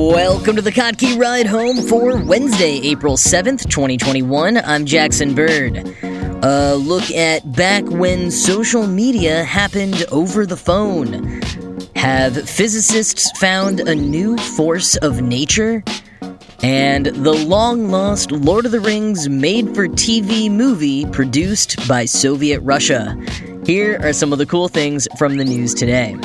Welcome to the Kottke Ride Home for Wednesday, April 7th, 2021. I'm Jackson Bird. A look at back when social media happened over the phone. Have physicists found a new force of nature? And the long-lost Lord of the Rings made-for-TV movie produced by Soviet Russia. Here are some of the cool things from the news today.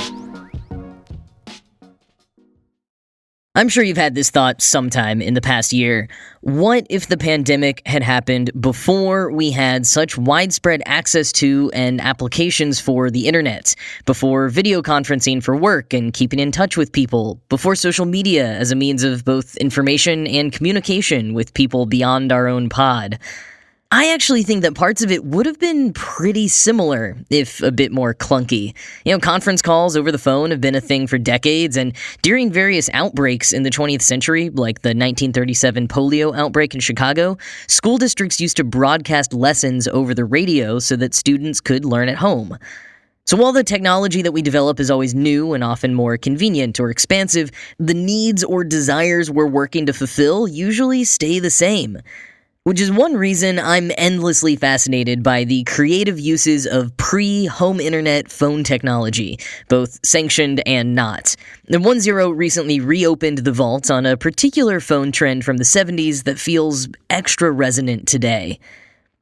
I'm sure you've had this thought sometime in the past year. What if the pandemic had happened before we had such widespread access to and applications for the internet, before video conferencing for work and keeping in touch with people, before social media as a means of both information and communication with people beyond our own pod? I actually think that parts of it would have been pretty similar, if a bit more clunky. Conference calls over the phone have been a thing for decades, and during various outbreaks in the 20th century, like the 1937 polio outbreak in Chicago, school districts used to broadcast lessons over the radio so that students could learn at home. So while the technology that we develop is always new and often more convenient or expansive, the needs or desires we're working to fulfill usually stay the same. Which is one reason I'm endlessly fascinated by the creative uses of pre-home internet phone technology, both sanctioned and not. The 10 recently reopened the vault on a particular phone trend from the 70s that feels extra resonant today.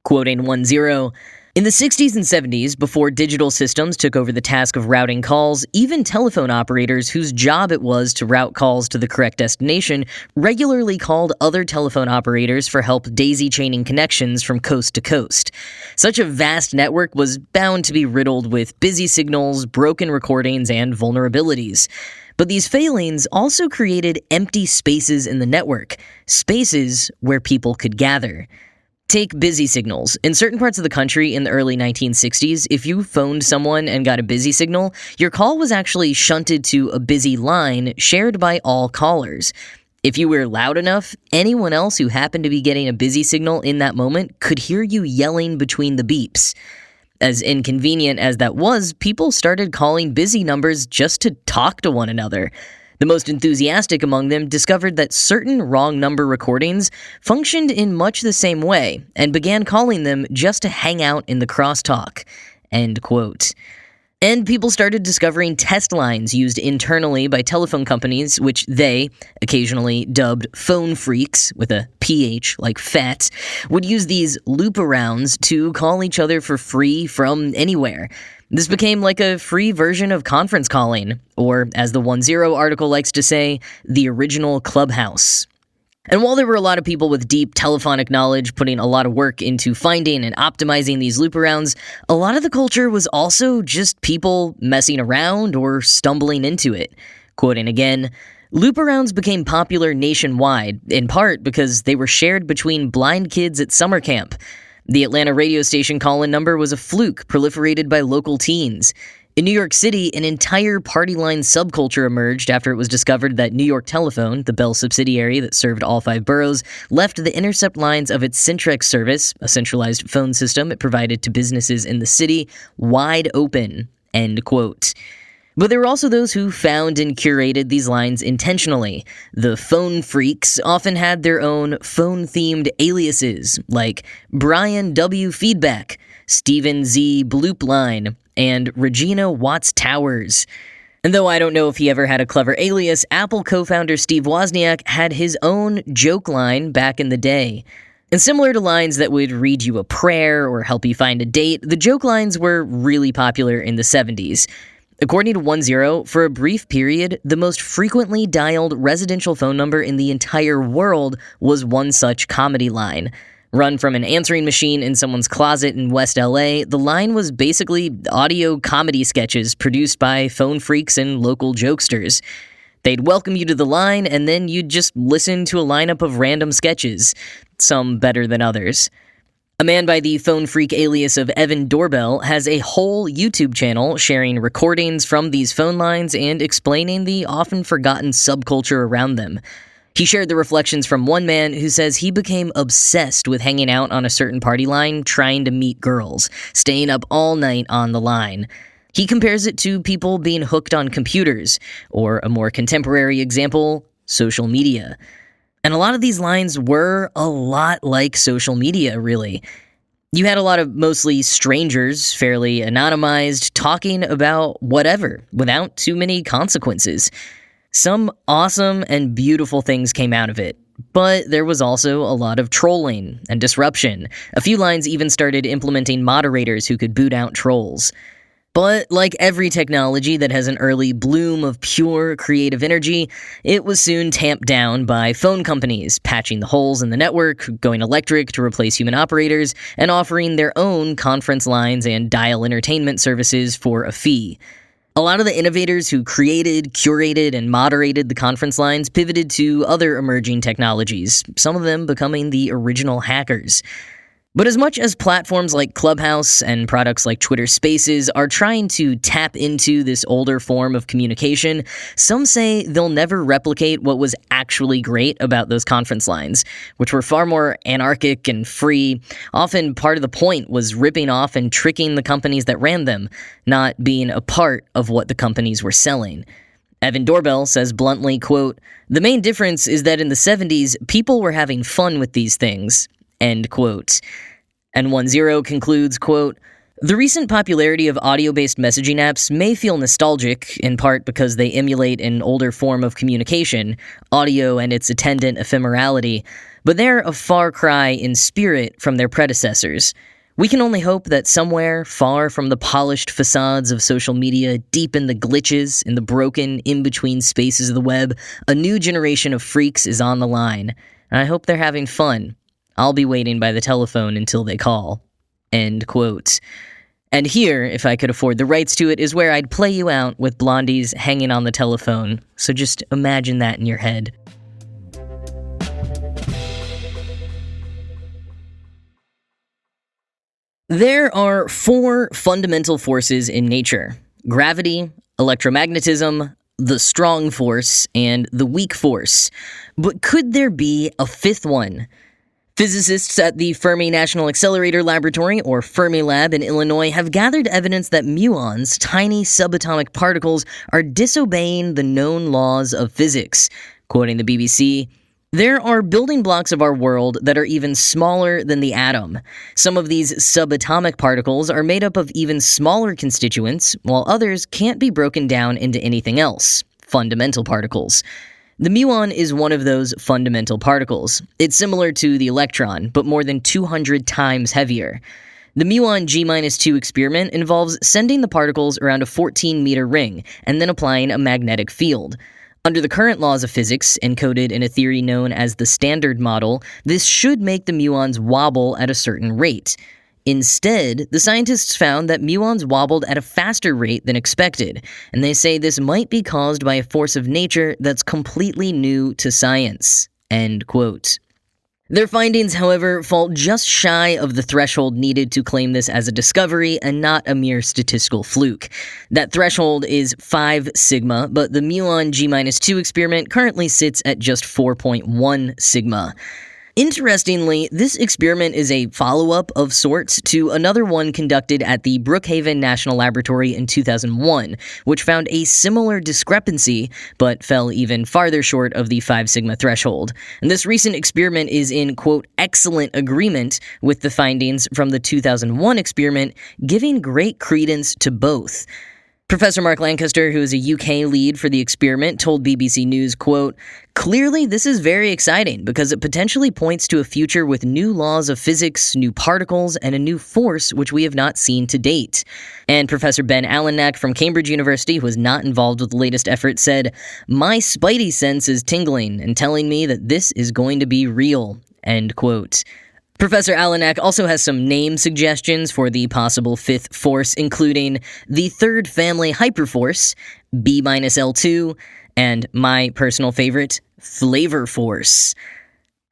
Quoting 10, "In the 60s and 70s, before digital systems took over the task of routing calls, even telephone operators whose job it was to route calls to the correct destination regularly called other telephone operators for help daisy-chaining connections from coast to coast. Such a vast network was bound to be riddled with busy signals, broken recordings, and vulnerabilities. But these failings also created empty spaces in the network, spaces where people could gather. Take busy signals. In certain parts of the country in the early 1960s, if you phoned someone and got a busy signal, your call was actually shunted to a busy line shared by all callers. If you were loud enough, anyone else who happened to be getting a busy signal in that moment could hear you yelling between the beeps. As inconvenient as that was, people started calling busy numbers just to talk to one another. The most enthusiastic among them discovered that certain wrong number recordings functioned in much the same way and began calling them just to hang out in the crosstalk." End quote. And people started discovering test lines used internally by telephone companies, which they, occasionally dubbed phone freaks, with a PH like fat, would use these loop-arounds to call each other for free from anywhere. This became like a free version of conference calling, or as the 10 article likes to say, the original Clubhouse. And while there were a lot of people with deep telephonic knowledge putting a lot of work into finding and optimizing these loop-arounds, a lot of the culture was also just people messing around or stumbling into it. Quoting again, "Loop-arounds became popular nationwide, in part because they were shared between blind kids at summer camp. The Atlanta radio station call-in number was a fluke proliferated by local teens. In New York City, an entire party line subculture emerged after it was discovered that New York Telephone, the Bell subsidiary that served all 5 boroughs, left the intercept lines of its Centrex service, a centralized phone system it provided to businesses in the city, wide open." End quote. But there were also those who found and curated these lines intentionally. The phone freaks often had their own phone-themed aliases, like Brian W. Feedback, Stephen Z. Bloop Line, and Regina Watts Towers. And though I don't know if he ever had a clever alias, Apple co-founder Steve Wozniak had his own joke line back in the day. And similar to lines that would read you a prayer or help you find a date, the joke lines were really popular in the 70s. According to 10, for a brief period, the most frequently dialed residential phone number in the entire world was one such comedy line. Run from an answering machine in someone's closet in West LA, the line was basically audio comedy sketches produced by phone freaks and local jokesters. They'd welcome you to the line, and then you'd just listen to a lineup of random sketches, some better than others. A man by the phone freak alias of Evan Doorbell has a whole YouTube channel sharing recordings from these phone lines and explaining the often forgotten subculture around them. He shared the reflections from one man who says he became obsessed with hanging out on a certain party line, trying to meet girls, staying up all night on the line. He compares it to people being hooked on computers, or a more contemporary example, social media. And a lot of these lines were a lot like social media, really. You had a lot of mostly strangers, fairly anonymized, talking about whatever, without too many consequences. Some awesome and beautiful things came out of it, but there was also a lot of trolling and disruption. A few lines even started implementing moderators who could boot out trolls. But like every technology that has an early bloom of pure creative energy, it was soon tamped down by phone companies, patching the holes in the network, going electric to replace human operators, and offering their own conference lines and dial entertainment services for a fee. A lot of the innovators who created, curated, and moderated the conference lines pivoted to other emerging technologies, some of them becoming the original hackers. But as much as platforms like Clubhouse and products like Twitter Spaces are trying to tap into this older form of communication, some say they'll never replicate what was actually great about those conference lines, which were far more anarchic and free. Often part of the point was ripping off and tricking the companies that ran them, not being a part of what the companies were selling. Evan Doorbell says bluntly, quote, "The main difference is that in the 70s, people were having fun with these things." End quote. And 10 concludes, quote, "The recent popularity of audio-based messaging apps may feel nostalgic, in part because they emulate an older form of communication, audio and its attendant ephemerality, but they're a far cry in spirit from their predecessors. We can only hope that somewhere, far from the polished facades of social media, deep in the glitches, in the broken, in-between spaces of the web, a new generation of freaks is on the line. And I hope they're having fun. I'll be waiting by the telephone until they call." End quote. And here, if I could afford the rights to it, is where I'd play you out with Blondie's Hanging on the Telephone. So just imagine that in your head. There are 4 fundamental forces in nature: gravity, electromagnetism, the strong force, and the weak force. But could there be a 5th one? Physicists at the Fermi National Accelerator Laboratory, or Fermilab in Illinois, have gathered evidence that muons, tiny subatomic particles, are disobeying the known laws of physics. Quoting the BBC, "There are building blocks of our world that are even smaller than the atom. Some of these subatomic particles are made up of even smaller constituents, while others can't be broken down into anything else, fundamental particles. The muon is one of those fundamental particles. It's similar to the electron, but more than 200 times heavier. The muon G-2 experiment involves sending the particles around a 14-meter ring and then applying a magnetic field. Under the current laws of physics, encoded in a theory known as the Standard Model, this should make the muons wobble at a certain rate. Instead, the scientists found that muons wobbled at a faster rate than expected, and they say this might be caused by a force of nature that's completely new to science." End quote. Their findings, however, fall just shy of the threshold needed to claim this as a discovery and not a mere statistical fluke. That threshold is 5 sigma, but the muon G-2 experiment currently sits at just 4.1 sigma. Interestingly, this experiment is a follow-up of sorts to another one conducted at the Brookhaven National Laboratory in 2001, which found a similar discrepancy, but fell even farther short of the 5 sigma threshold. And this recent experiment is in, quote, excellent agreement with the findings from the 2001 experiment, giving great credence to both. Professor Mark Lancaster, who is a UK lead for the experiment, told BBC News, quote, "Clearly this is very exciting because it potentially points to a future with new laws of physics, new particles, and a new force which we have not seen to date." And Professor Ben Allenack from Cambridge University, who was not involved with the latest effort, said, "My spidey sense is tingling and telling me that this is going to be real." End quote. Professor Allenack also has some name suggestions for the possible 5th force, including the third family hyperforce, B-L2, and my personal favorite, flavor force.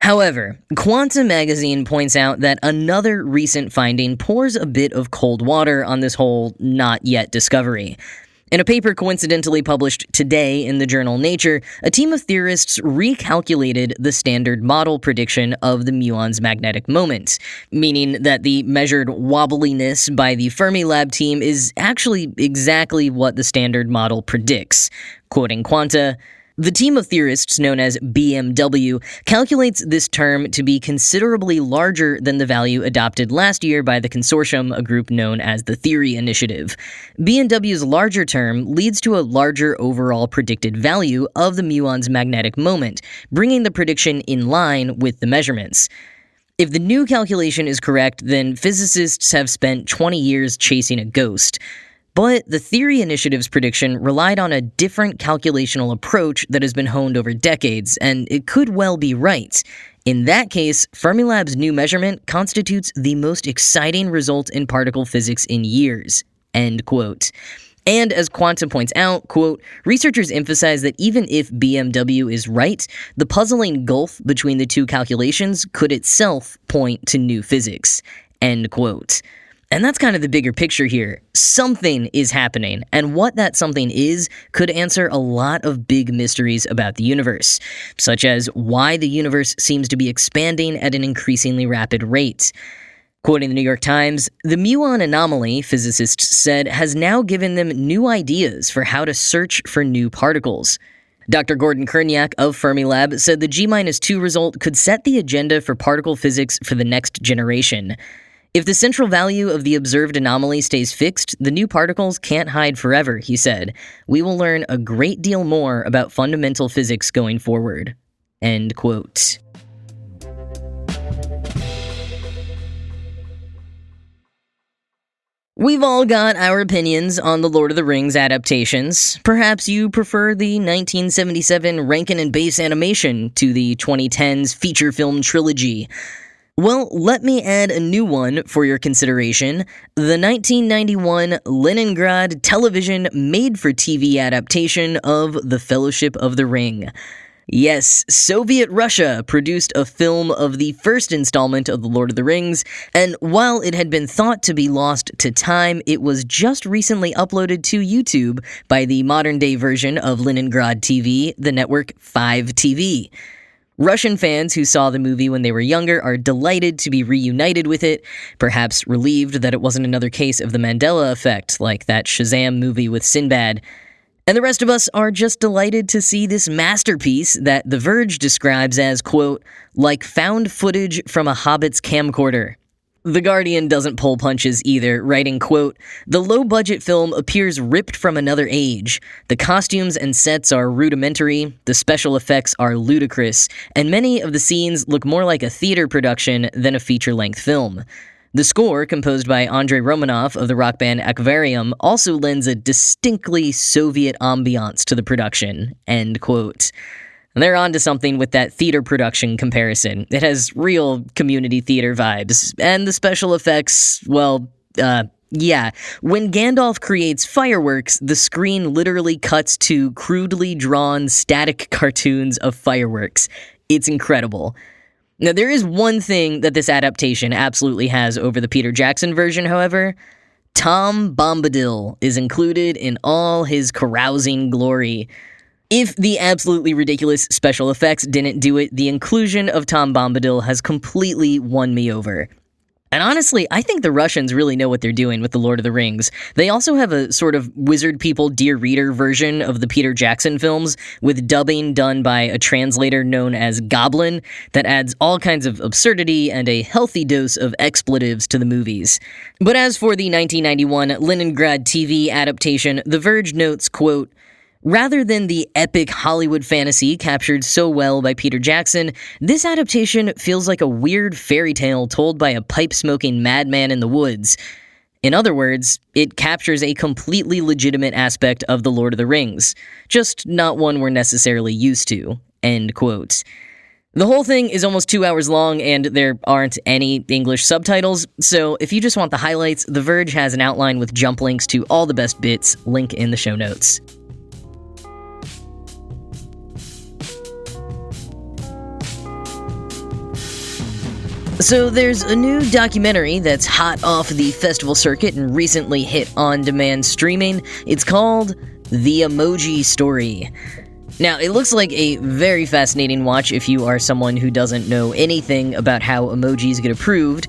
However, Quanta magazine points out that another recent finding pours a bit of cold water on this whole not yet discovery. In a paper coincidentally published today in the journal Nature, a team of theorists recalculated the Standard Model prediction of the muon's magnetic moment, meaning that the measured wobbliness by the Fermilab team is actually exactly what the Standard Model predicts. Quoting Quanta, The team of theorists known as BMW calculates this term to be considerably larger than the value adopted last year by the consortium, a group known as the Theory Initiative. BMW's larger term leads to a larger overall predicted value of the muon's magnetic moment, bringing the prediction in line with the measurements. If the new calculation is correct, then physicists have spent 20 years chasing a ghost. But the Theory Initiative's prediction relied on a different calculational approach that has been honed over decades, and it could well be right. In that case, Fermilab's new measurement constitutes the most exciting result in particle physics in years. End quote. And as Quantum points out, quote, researchers emphasize that even if BMW is right, the puzzling gulf between the two calculations could itself point to new physics. End quote. And that's kind of the bigger picture here. Something is happening, and what that something is could answer a lot of big mysteries about the universe, such as why the universe seems to be expanding at an increasingly rapid rate. Quoting the New York Times, the muon anomaly, physicists said, has now given them new ideas for how to search for new particles. Dr. Gordon Kerniak of Fermilab said the G-2 result could set the agenda for particle physics for the next generation. If the central value of the observed anomaly stays fixed, the new particles can't hide forever, he said. We will learn a great deal more about fundamental physics going forward. End quote. We've all got our opinions on the Lord of the Rings adaptations. Perhaps you prefer the 1977 Rankin and Bass animation to the 2010s feature film trilogy. Well, let me add a new one for your consideration, the 1991 Leningrad television made-for-TV adaptation of The Fellowship of the Ring. Yes, Soviet Russia produced a film of the first installment of The Lord of the Rings, and while it had been thought to be lost to time, it was just recently uploaded to YouTube by the modern-day version of Leningrad TV, the network 5TV. Russian fans who saw the movie when they were younger are delighted to be reunited with it, perhaps relieved that it wasn't another case of the Mandela effect, like that Shazam movie with Sinbad. And the rest of us are just delighted to see this masterpiece that The Verge describes as, quote, like found footage from a hobbit's camcorder. The Guardian doesn't pull punches either, writing, quote, the low-budget film appears ripped from another age. The costumes and sets are rudimentary, the special effects are ludicrous, and many of the scenes look more like a theater production than a feature-length film. The score, composed by Andrei Romanov of the rock band Akvarium, also lends a distinctly Soviet ambiance to the production, end quote. They're onto something with that theater production comparison. It has real community theater vibes. And the special effects, well, yeah. When Gandalf creates fireworks, the screen literally cuts to crudely drawn static cartoons of fireworks. It's incredible. Now, there is one thing that this adaptation absolutely has over the Peter Jackson version, however. Tom Bombadil is included in all his carousing glory. If the absolutely ridiculous special effects didn't do it, the inclusion of Tom Bombadil has completely won me over. And honestly, I think the Russians really know what they're doing with The Lord of the Rings. They also have a sort of Wizard People Dear Reader version of the Peter Jackson films, with dubbing done by a translator known as Goblin, that adds all kinds of absurdity and a healthy dose of expletives to the movies. But as for the 1991 Leningrad TV adaptation, The Verge notes, quote, rather than the epic Hollywood fantasy captured so well by Peter Jackson, this adaptation feels like a weird fairy tale told by a pipe-smoking madman in the woods. In other words, it captures a completely legitimate aspect of The Lord of the Rings, just not one we're necessarily used to, end quote. The whole thing is almost 2 hours long, and there aren't any English subtitles, so if you just want the highlights, The Verge has an outline with jump links to all the best bits, link in the show notes. So there's a new documentary that's hot off the festival circuit and recently hit on-demand streaming. It's called The Emoji Story. Now, it looks like a very fascinating watch if you are someone who doesn't know anything about how emojis get approved.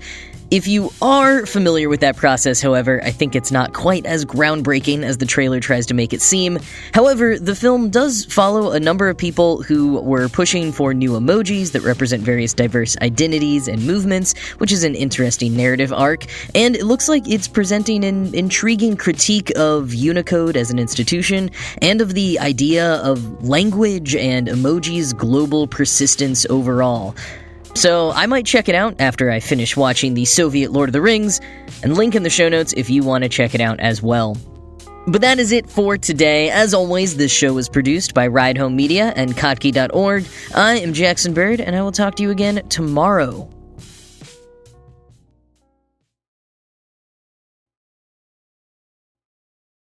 If you are familiar with that process, however, I think it's not quite as groundbreaking as the trailer tries to make it seem. However, the film does follow a number of people who were pushing for new emojis that represent various diverse identities and movements, which is an interesting narrative arc, and it looks like it's presenting an intriguing critique of Unicode as an institution, and of the idea of language and emojis' global persistence overall. So I might check it out after I finish watching the Soviet Lord of the Rings, and link in the show notes if you want to check it out as well. But that is it for today. As always, this show is produced by Ride Home Media and Kottke.org. I am Jackson Bird, and I will talk to you again tomorrow.